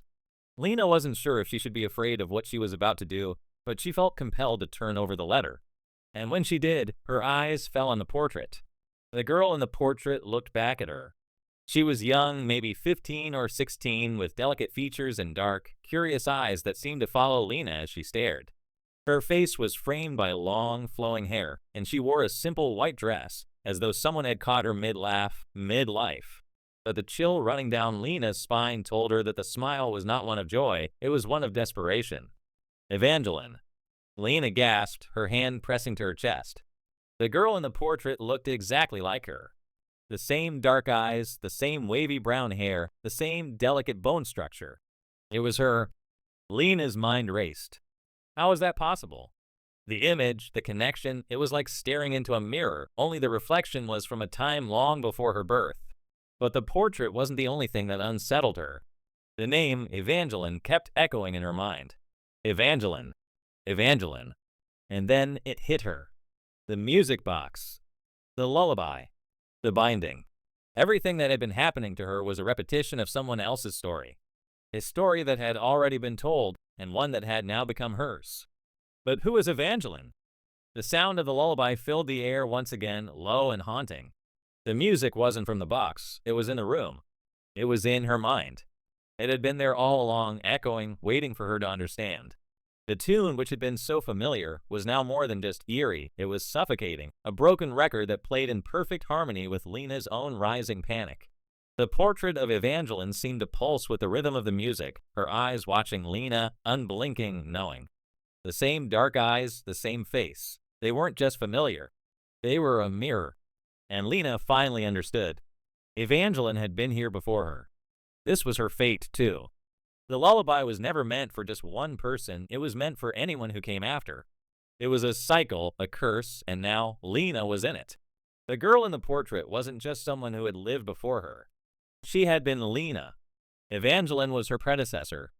Lena wasn't sure if she should be afraid of what she was about to do, but she felt compelled to turn over the letter. And when she did, her eyes fell on the portrait. The girl in the portrait looked back at her. She was young, maybe 15 or 16, with delicate features and dark, curious eyes that seemed to follow Lena as she stared. Her face was framed by long, flowing hair, and she wore a simple white dress, as though someone had caught her mid-laugh, mid-life. But the chill running down Lena's spine told her that the smile was not one of joy, it was one of desperation. Evangeline. Lena gasped, her hand pressing to her chest. The girl in the portrait looked exactly like her. The same dark eyes, the same wavy brown hair, the same delicate bone structure. It was her. Lena's mind raced. How was that possible? The image, the connection, it was like staring into a mirror, only the reflection was from a time long before her birth. But the portrait wasn't the only thing that unsettled her. The name, Evangeline, kept echoing in her mind. Evangeline. Evangeline. And then it hit her. The music box. The lullaby. The binding. Everything that had been happening to her was a repetition of someone else's story. A story that had already been told, and one that had now become hers. But who was Evangeline? The sound of the lullaby filled the air once again, low and haunting. The music wasn't from the box, it was in the room. It was in her mind. It had been there all along, echoing, waiting for her to understand. The tune, which had been so familiar, was now more than just eerie, it was suffocating, a broken record that played in perfect harmony with Lena's own rising panic. The portrait of Evangeline seemed to pulse with the rhythm of the music, her eyes watching Lena, unblinking, knowing. The same dark eyes, the same face. They weren't just familiar. They were a mirror. And Lena finally understood. Evangeline had been here before her. This was her fate, too. The lullaby was never meant for just one person, it was meant for anyone who came after. It was a cycle, a curse, and now Lena was in it. The girl in the portrait wasn't just someone who had lived before her. She had been Lena. Evangeline was her predecessor.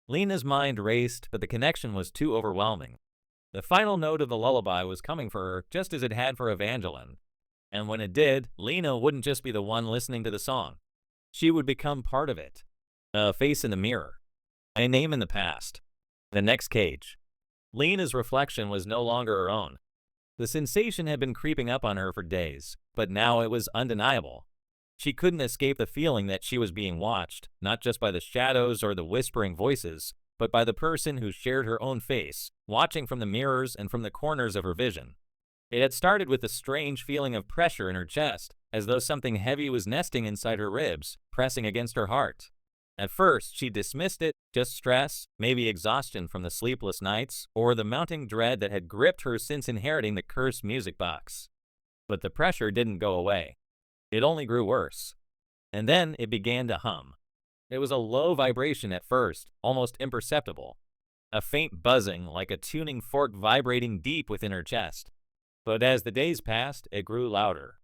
Lena's mind raced, but the connection was too overwhelming. The final note of the lullaby was coming for her, just as it had for Evangeline. And when it did, Lena wouldn't just be the one listening to the song. She would become part of it. A face in the mirror. A name in the past. The next cage. Lena's reflection was no longer her own. The sensation had been creeping up on her for days, but now it was undeniable. She couldn't escape the feeling that she was being watched, not just by the shadows or the whispering voices, but by the person who shared her own face, watching from the mirrors and from the corners of her vision. It had started with a strange feeling of pressure in her chest, as though something heavy was nesting inside her ribs, pressing against her heart. At first, she dismissed it, just stress, maybe exhaustion from the sleepless nights, or the mounting dread that had gripped her since inheriting the cursed music box. But the pressure didn't go away. It only grew worse. And then it began to hum. It was a low vibration at first, almost imperceptible. A faint buzzing, like a tuning fork vibrating deep within her chest. But as the days passed, it grew louder.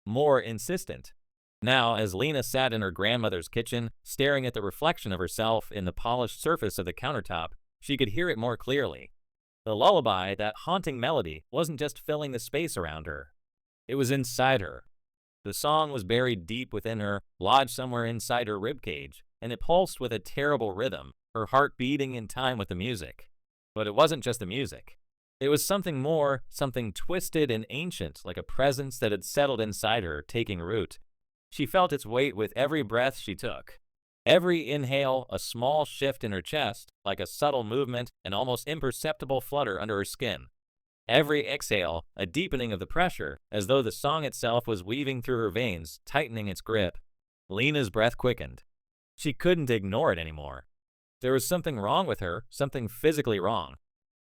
More insistent. Now, as Lena sat in her grandmother's kitchen, staring at the reflection of herself in the polished surface of the countertop, she could hear it more clearly. The lullaby, that haunting melody, wasn't just filling the space around her. It was inside her. The song was buried deep within her, lodged somewhere inside her ribcage, and it pulsed with a terrible rhythm, her heart beating in time with the music. But it wasn't just the music. It was something more, something twisted and ancient, like a presence that had settled inside her, taking root. She felt its weight with every breath she took. Every inhale, a small shift in her chest, like a subtle movement, an almost imperceptible flutter under her skin. Every exhale, a deepening of the pressure, as though the song itself was weaving through her veins, tightening its grip. Lena's breath quickened. She couldn't ignore it anymore. There was something wrong with her, something physically wrong.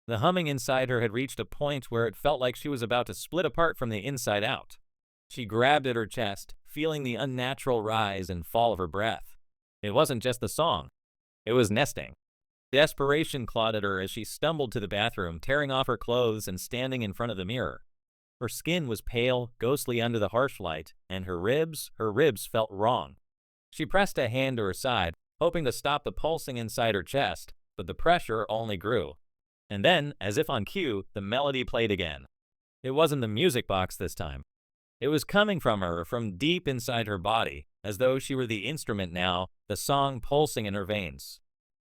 The humming inside her had reached a point where it felt like she was about to split apart from the inside out. She grabbed at her chest, feeling the unnatural rise and fall of her breath. It wasn't just the song. It was nesting. Desperation clawed at her as she stumbled to the bathroom, tearing off her clothes and standing in front of the mirror. Her skin was pale, ghostly under the harsh light, and her ribs felt wrong. She pressed a hand to her side, hoping to stop the pulsing inside her chest, but the pressure only grew. And then, as if on cue, the melody played again. It wasn't the music box this time. It was coming from her, from deep inside her body, as though she were the instrument now, the song pulsing in her veins.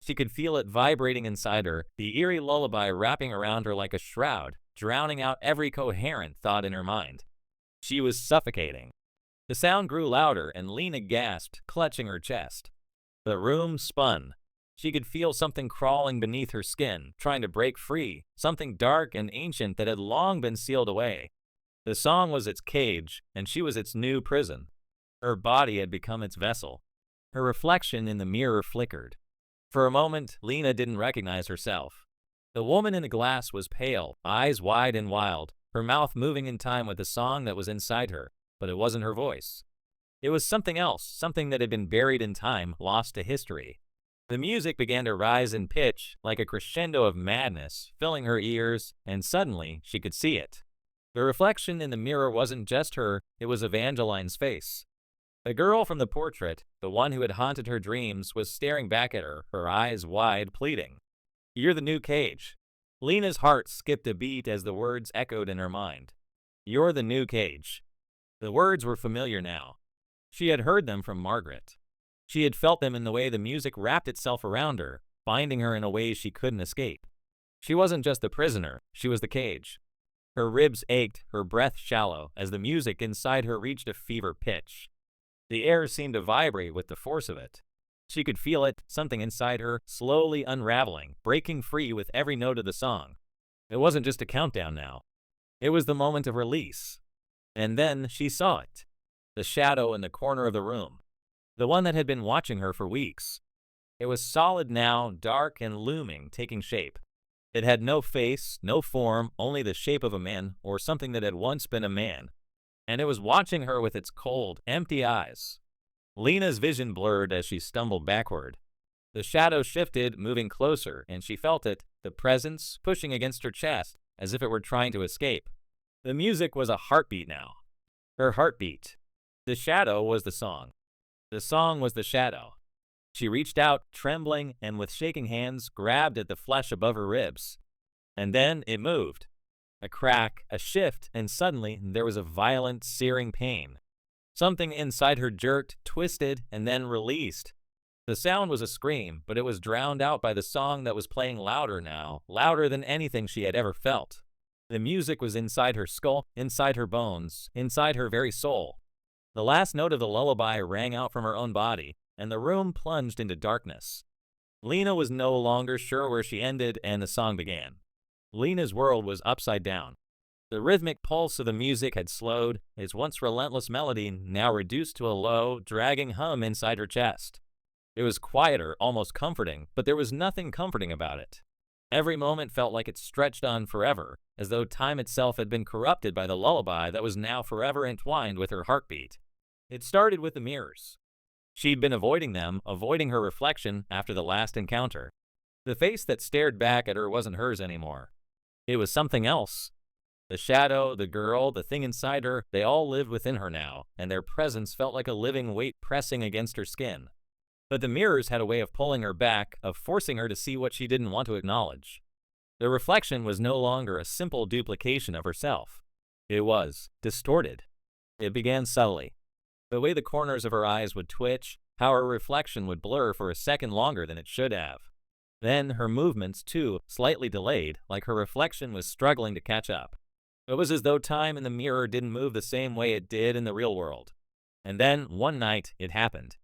She could feel it vibrating inside her, the eerie lullaby wrapping around her like a shroud, drowning out every coherent thought in her mind. She was suffocating. The sound grew louder, and Lena gasped, clutching her chest. The room spun. She could feel something crawling beneath her skin, trying to break free, something dark and ancient that had long been sealed away. The song was its cage, and she was its new prison. Her body had become its vessel. Her reflection in the mirror flickered. For a moment, Lena didn't recognize herself. The woman in the glass was pale, eyes wide and wild, her mouth moving in time with the song that was inside her, but it wasn't her voice. It was something else, something that had been buried in time, lost to history. The music began to rise in pitch, like a crescendo of madness, filling her ears, and suddenly she could see it. The reflection in the mirror wasn't just her, it was Evangeline's face. The girl from the portrait, the one who had haunted her dreams, was staring back at her, her eyes wide, pleading. "You're the new Cage." Lena's heart skipped a beat as the words echoed in her mind. "You're the new Cage." The words were familiar now. She had heard them from Margaret. She had felt them in the way the music wrapped itself around her, binding her in a way she couldn't escape. She wasn't just the prisoner, she was the cage. Her ribs ached, her breath shallow, as the music inside her reached a fever pitch. The air seemed to vibrate with the force of it. She could feel it, something inside her, slowly unraveling, breaking free with every note of the song. It wasn't just a countdown now. It was the moment of release. And then she saw it. The shadow in the corner of the room. The one that had been watching her for weeks. It was solid now, dark and looming, taking shape. It had no face, no form, only the shape of a man, or something that had once been a man. And it was watching her with its cold, empty eyes. Lena's vision blurred as she stumbled backward. The shadow shifted, moving closer, and she felt it, the presence, pushing against her chest, as if it were trying to escape. The music was a heartbeat now. Her heartbeat. The shadow was the song. The song was the shadow. She reached out, trembling, and with shaking hands, grabbed at the flesh above her ribs. And then it moved. A crack, a shift, and suddenly there was a violent, searing pain. Something inside her jerked, twisted, and then released. The sound was a scream, but it was drowned out by the song that was playing louder now, louder than anything she had ever felt. The music was inside her skull, inside her bones, inside her very soul. The last note of the lullaby rang out from her own body, and the room plunged into darkness. Lena was no longer sure where she ended and the song began. Lena's world was upside down. The rhythmic pulse of the music had slowed, its once relentless melody now reduced to a low, dragging hum inside her chest. It was quieter, almost comforting, but there was nothing comforting about it. Every moment felt like it stretched on forever, as though time itself had been corrupted by the lullaby that was now forever entwined with her heartbeat. It started with the mirrors. She'd been avoiding them, avoiding her reflection after the last encounter. The face that stared back at her wasn't hers anymore. It was something else. The shadow, the girl, the thing inside her, they all lived within her now, and their presence felt like a living weight pressing against her skin. But the mirrors had a way of pulling her back, of forcing her to see what she didn't want to acknowledge. The reflection was no longer a simple duplication of herself. It was distorted. It began subtly. The way the corners of her eyes would twitch, how her reflection would blur for a second longer than it should have. Then her movements, too, slightly delayed, like her reflection was struggling to catch up. It was as though time in the mirror didn't move the same way it did in the real world. And then, one night, it happened.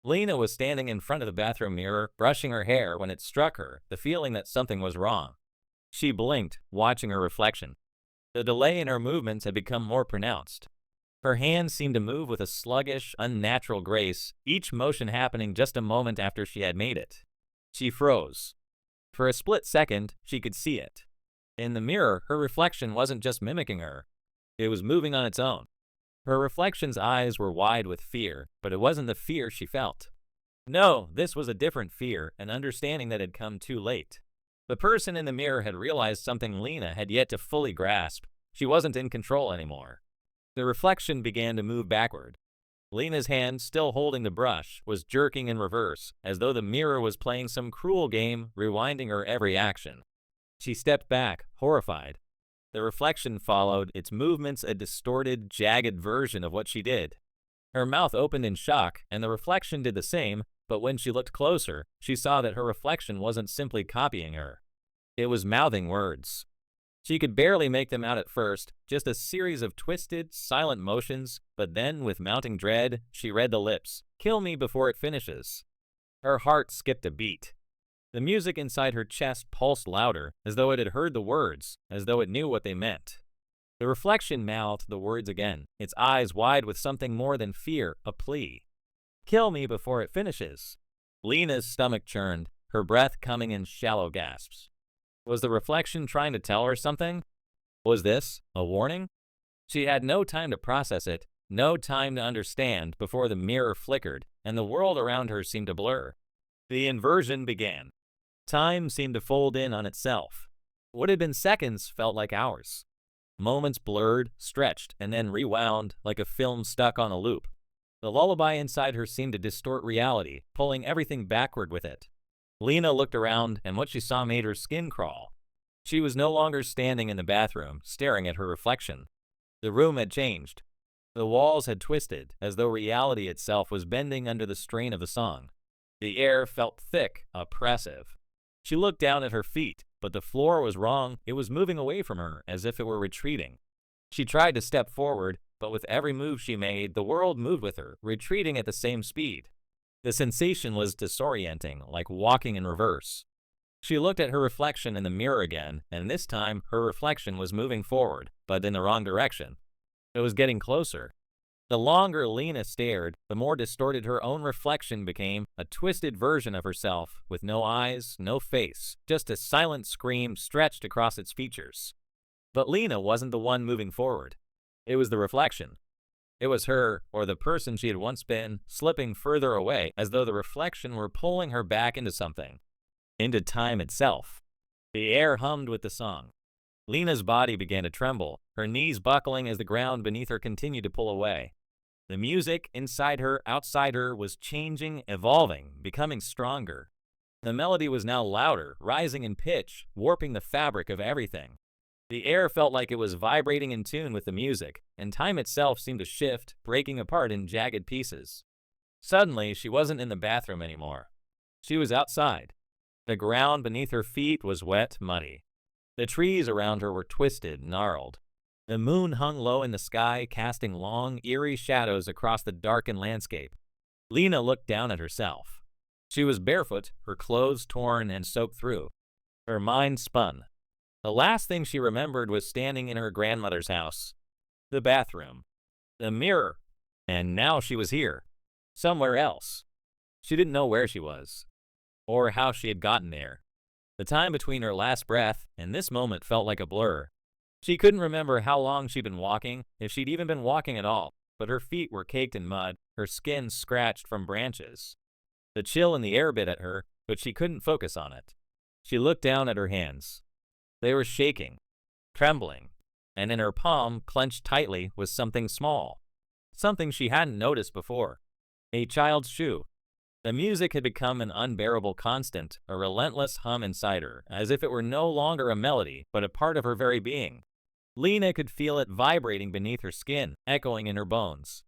Lena was standing in front of the bathroom mirror, brushing her hair, when it struck her, the feeling that something was wrong. She blinked, watching her reflection. The delay in her movements had become more pronounced. Her hands seemed to move with a sluggish, unnatural grace, each motion happening just a moment after she had made it. She froze. For a split second, she could see it. In the mirror, her reflection wasn't just mimicking her. It was moving on its own. Her reflection's eyes were wide with fear, but it wasn't the fear she felt. No, this was a different fear, an understanding that had come too late. The person in the mirror had realized something Lena had yet to fully grasp. She wasn't in control anymore. The reflection began to move backward. Lena's hand, still holding the brush, was jerking in reverse, as though the mirror was playing some cruel game, rewinding her every action. She stepped back, horrified. The reflection followed, its movements a distorted, jagged version of what she did. Her mouth opened in shock, and the reflection did the same, but when she looked closer, she saw that her reflection wasn't simply copying her. It was mouthing words. She could barely make them out at first, just a series of twisted, silent motions, but then, with mounting dread, she read the lips, "Kill me before it finishes." Her heart skipped a beat. The music inside her chest pulsed louder, as though it had heard the words, as though it knew what they meant. The reflection mouthed the words again, its eyes wide with something more than fear, a plea. "Kill me before it finishes." Lena's stomach churned, her breath coming in shallow gasps. Was the reflection trying to tell her something? Was this a warning? She had no time to process it, no time to understand before the mirror flickered and the world around her seemed to blur. The inversion began. Time seemed to fold in on itself. What had been seconds felt like hours. Moments blurred, stretched, and then rewound like a film stuck on a loop. The lullaby inside her seemed to distort reality, pulling everything backward with it. Lena looked around, and what she saw made her skin crawl. She was no longer standing in the bathroom, staring at her reflection. The room had changed. The walls had twisted, as though reality itself was bending under the strain of the song. The air felt thick, oppressive. She looked down at her feet, but the floor was wrong. It was moving away from her, as if it were retreating. She tried to step forward, but with every move she made, the world moved with her, retreating at the same speed. The sensation was disorienting, like walking in reverse. She looked at her reflection in the mirror again, and this time her reflection was moving forward, but in the wrong direction. It was getting closer. The longer Lena stared, the more distorted her own reflection became, a twisted version of herself, with no eyes, no face, just a silent scream stretched across its features. But Lena wasn't the one moving forward. It was the reflection. It was her, or the person she had once been, slipping further away, as though the reflection were pulling her back into something. Into time itself. The air hummed with the song. Lena's body began to tremble, her knees buckling as the ground beneath her continued to pull away. The music, inside her, outside her, was changing, evolving, becoming stronger. The melody was now louder, rising in pitch, warping the fabric of everything. The air felt like it was vibrating in tune with the music, and time itself seemed to shift, breaking apart in jagged pieces. Suddenly, she wasn't in the bathroom anymore. She was outside. The ground beneath her feet was wet, muddy. The trees around her were twisted, gnarled. The moon hung low in the sky, casting long, eerie shadows across the darkened landscape. Lena looked down at herself. She was barefoot, her clothes torn and soaked through. Her mind spun. The last thing she remembered was standing in her grandmother's house. The bathroom. The mirror. And now she was here. Somewhere else. She didn't know where she was. Or how she had gotten there. The time between her last breath and this moment felt like a blur. She couldn't remember how long she'd been walking, if she'd even been walking at all, but her feet were caked in mud, her skin scratched from branches. The chill in the air bit at her, but she couldn't focus on it. She looked down at her hands. They were shaking, trembling, and in her palm, clenched tightly, was something small. Something she hadn't noticed before. A child's shoe. The music had become an unbearable constant, a relentless hum inside her, as if it were no longer a melody, but a part of her very being. Lena could feel it vibrating beneath her skin, echoing in her bones.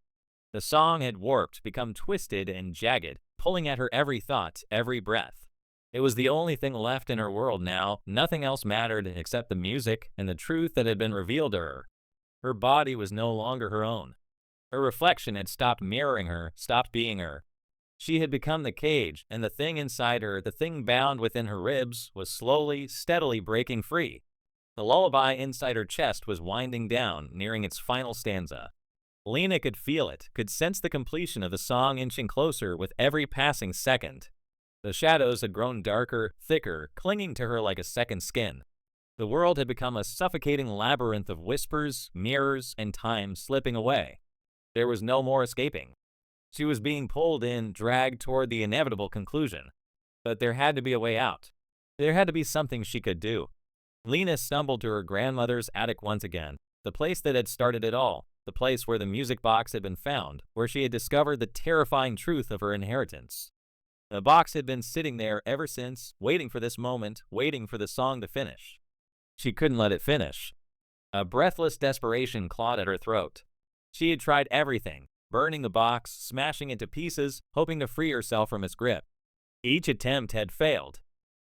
The song had warped, become twisted and jagged, pulling at her every thought, every breath. It was the only thing left in her world now. Nothing else mattered except the music and the truth that had been revealed to her. Her body was no longer her own. Her reflection had stopped mirroring her, stopped being her. She had become the cage, and the thing inside her, the thing bound within her ribs, was slowly, steadily breaking free. The lullaby inside her chest was winding down, nearing its final stanza. Lena could feel it, could sense the completion of the song inching closer with every passing second. The shadows had grown darker, thicker, clinging to her like a second skin. The world had become a suffocating labyrinth of whispers, mirrors, and time slipping away. There was no more escaping. She was being pulled in, dragged toward the inevitable conclusion. But there had to be a way out. There had to be something she could do. Lena stumbled to her grandmother's attic once again, the place that had started it all, the place where the music box had been found, where she had discovered the terrifying truth of her inheritance. The box had been sitting there ever since, waiting for this moment, waiting for the song to finish. She couldn't let it finish. A breathless desperation clawed at her throat. She had tried everything, burning the box, smashing it to pieces, hoping to free herself from its grip. Each attempt had failed.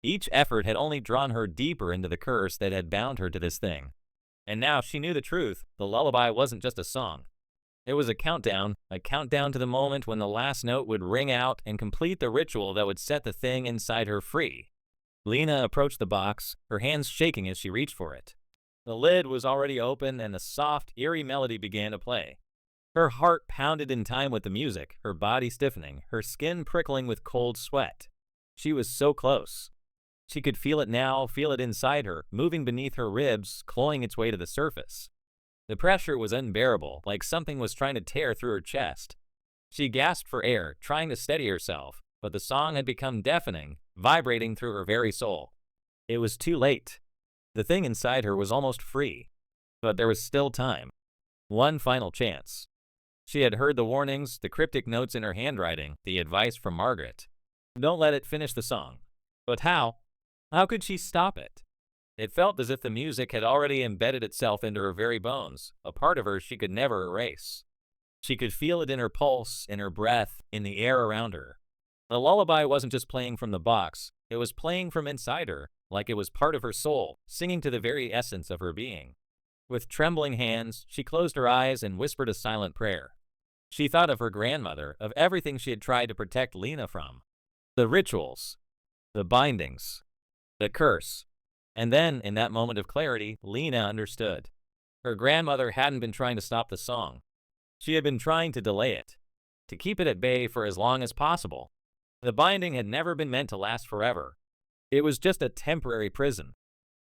Each effort had only drawn her deeper into the curse that had bound her to this thing. And now she knew the truth. The lullaby wasn't just a song. It was a countdown to the moment when the last note would ring out and complete the ritual that would set the thing inside her free. Lena approached the box, her hands shaking as she reached for it. The lid was already open and the soft, eerie melody began to play. Her heart pounded in time with the music, her body stiffening, her skin prickling with cold sweat. She was so close. She could feel it now, feel it inside her, moving beneath her ribs, clawing its way to the surface. The pressure was unbearable, like something was trying to tear through her chest. She gasped for air, trying to steady herself, but the song had become deafening, vibrating through her very soul. It was too late. The thing inside her was almost free. But there was still time. One final chance. She had heard the warnings, the cryptic notes in her handwriting, the advice from Margaret. Don't let it finish the song. But how? How could she stop it? It felt as if the music had already embedded itself into her very bones, a part of her she could never erase. She could feel it in her pulse, in her breath, in the air around her. The lullaby wasn't just playing from the box, it was playing from inside her, like it was part of her soul, singing to the very essence of her being. With trembling hands, she closed her eyes and whispered a silent prayer. She thought of her grandmother, of everything she had tried to protect Lena from. The rituals, the bindings, the curse. And then, in that moment of clarity, Lena understood. Her grandmother hadn't been trying to stop the song. She had been trying to delay it, to keep it at bay for as long as possible. The binding had never been meant to last forever. It was just a temporary prison.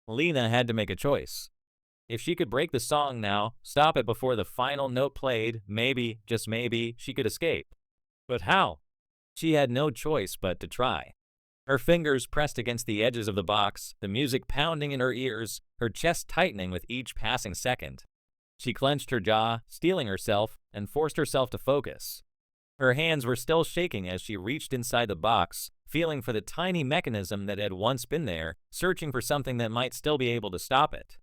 Lena had to make a choice. If she could break the song now, stop it before the final note played, maybe, just maybe, she could escape. But how? She had no choice but to try. Her fingers pressed against the edges of the box, the music pounding in her ears, her chest tightening with each passing second. She clenched her jaw, steeling herself, and forced herself to focus. Her hands were still shaking as she reached inside the box, feeling for the tiny mechanism that had once been there, searching for something that might still be able to stop it.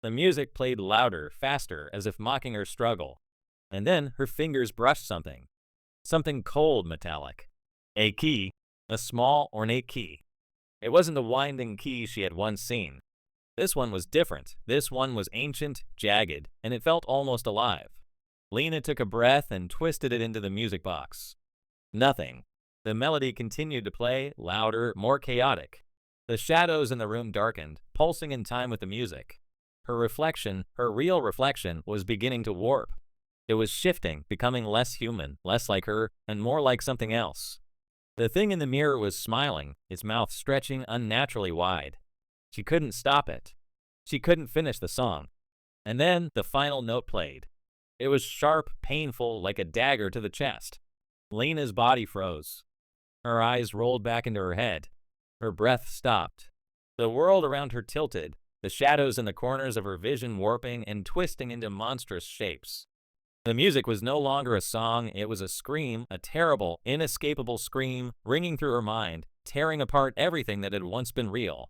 The music played louder, faster, as if mocking her struggle. And then her fingers brushed something. Something cold, metallic. A key. A small, ornate key. It wasn't the winding key she had once seen. This one was different. This one was ancient, jagged, and it felt almost alive. Lena took a breath and twisted it into the music box. Nothing. The melody continued to play, louder, more chaotic. The shadows in the room darkened, pulsing in time with the music. Her reflection, her real reflection, was beginning to warp. It was shifting, becoming less human, less like her, and more like something else. The thing in the mirror was smiling, its mouth stretching unnaturally wide. She couldn't stop it. She couldn't finish the song. And then the final note played. It was sharp, painful, like a dagger to the chest. Lena's body froze. Her eyes rolled back into her head. Her breath stopped. The world around her tilted, the shadows in the corners of her vision warping and twisting into monstrous shapes. The music was no longer a song, it was a scream, a terrible, inescapable scream, ringing through her mind, tearing apart everything that had once been real.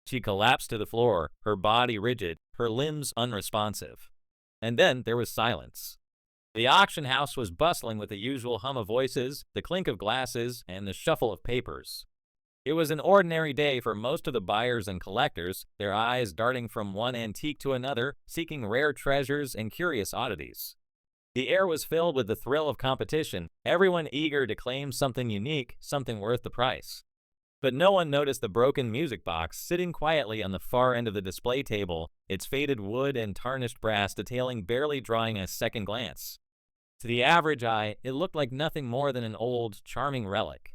She collapsed to the floor, her body rigid, her limbs unresponsive. And then there was silence. The auction house was bustling with the usual hum of voices, the clink of glasses, and the shuffle of papers. It was an ordinary day for most of the buyers and collectors, their eyes darting from one antique to another, seeking rare treasures and curious oddities. The air was filled with the thrill of competition, everyone eager to claim something unique, something worth the price. But no one noticed the broken music box sitting quietly on the far end of the display table, its faded wood and tarnished brass detailing barely drawing a second glance. To the average eye, it looked like nothing more than an old, charming relic.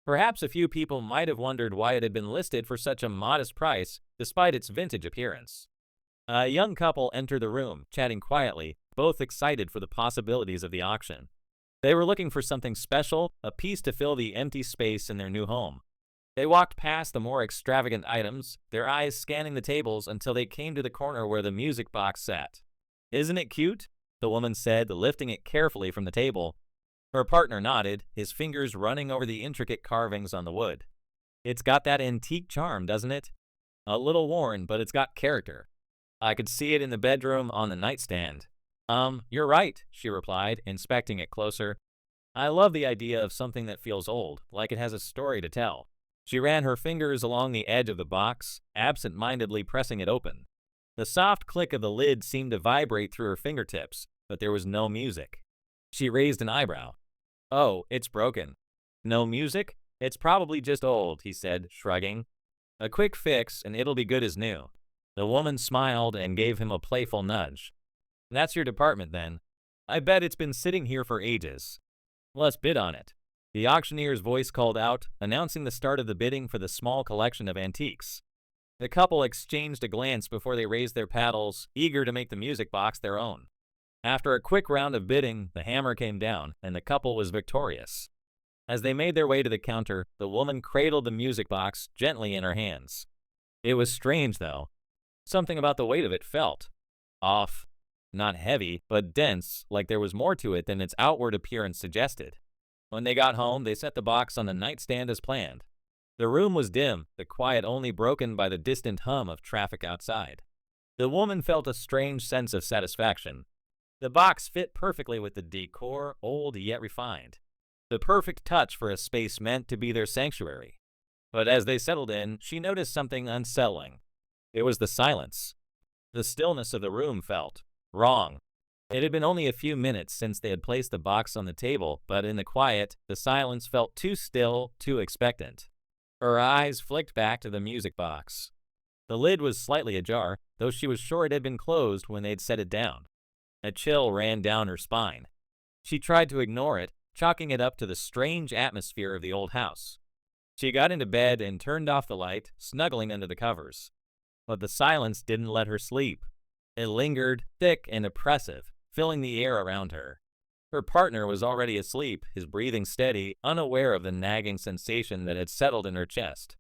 Perhaps a few people might have wondered why it had been listed for such a modest price, despite its vintage appearance. A young couple entered the room, chatting quietly, both excited for the possibilities of the auction. They were looking for something special, a piece to fill the empty space in their new home. They walked past the more extravagant items, their eyes scanning the tables until they came to the corner where the music box sat. "Isn't it cute?" the woman said, lifting it carefully from the table. Her partner nodded, his fingers running over the intricate carvings on the wood. "It's got that antique charm, doesn't it? A little worn, but it's got character. I could see it in the bedroom on the nightstand." You're right," she replied, inspecting it closer. "I love the idea of something that feels old, like it has a story to tell." She ran her fingers along the edge of the box, absent-mindedly pressing it open. The soft click of the lid seemed to vibrate through her fingertips, but there was no music. She raised an eyebrow. "Oh, it's broken." "No music? It's probably just old," he said, shrugging. "A quick fix, and it'll be good as new." The woman smiled and gave him a playful nudge. "That's your department, then. I bet it's been sitting here for ages. Let's bid on it." The auctioneer's voice called out, announcing the start of the bidding for the small collection of antiques. The couple exchanged a glance before they raised their paddles, eager to make the music box their own. After a quick round of bidding, the hammer came down, and the couple was victorious. As they made their way to the counter, the woman cradled the music box gently in her hands. It was strange, though. Something about the weight of it felt off. Not heavy, but dense, like there was more to it than its outward appearance suggested. When they got home, they set the box on the nightstand as planned. The room was dim, the quiet only broken by the distant hum of traffic outside. The woman felt a strange sense of satisfaction. The box fit perfectly with the decor, old yet refined. The perfect touch for a space meant to be their sanctuary. But as they settled in, she noticed something unsettling. It was the silence. The stillness of the room felt wrong. It had been only a few minutes since they had placed the box on the table, but in the quiet, the silence felt too still, too expectant. Her eyes flicked back to the music box. The lid was slightly ajar, though she was sure it had been closed when they'd set it down. A chill ran down her spine. She tried to ignore it, chalking it up to the strange atmosphere of the old house. She got into bed and turned off the light, snuggling under the covers. But the silence didn't let her sleep. It lingered, thick and oppressive, filling the air around her. Her partner was already asleep, his breathing steady, unaware of the nagging sensation that had settled in her chest.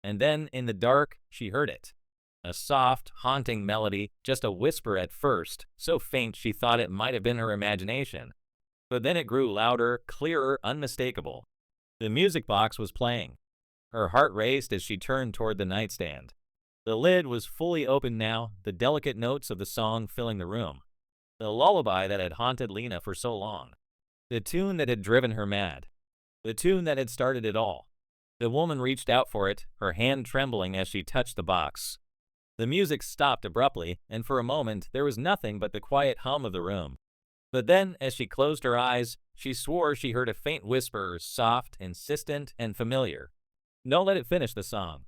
And then, in the dark, she heard it. A soft, haunting melody, just a whisper at first, so faint she thought it might have been her imagination. But then it grew louder, clearer, unmistakable. The music box was playing. Her heart raced as she turned toward the nightstand. The lid was fully open now, the delicate notes of the song filling the room. The lullaby that had haunted Lena for so long. The tune that had driven her mad. The tune that had started it all. The woman reached out for it, her hand trembling as she touched the box. The music stopped abruptly, and for a moment there was nothing but the quiet hum of the room. But then, as she closed her eyes, she swore she heard a faint whisper, soft, insistent, and familiar. "Don't let it finish the song.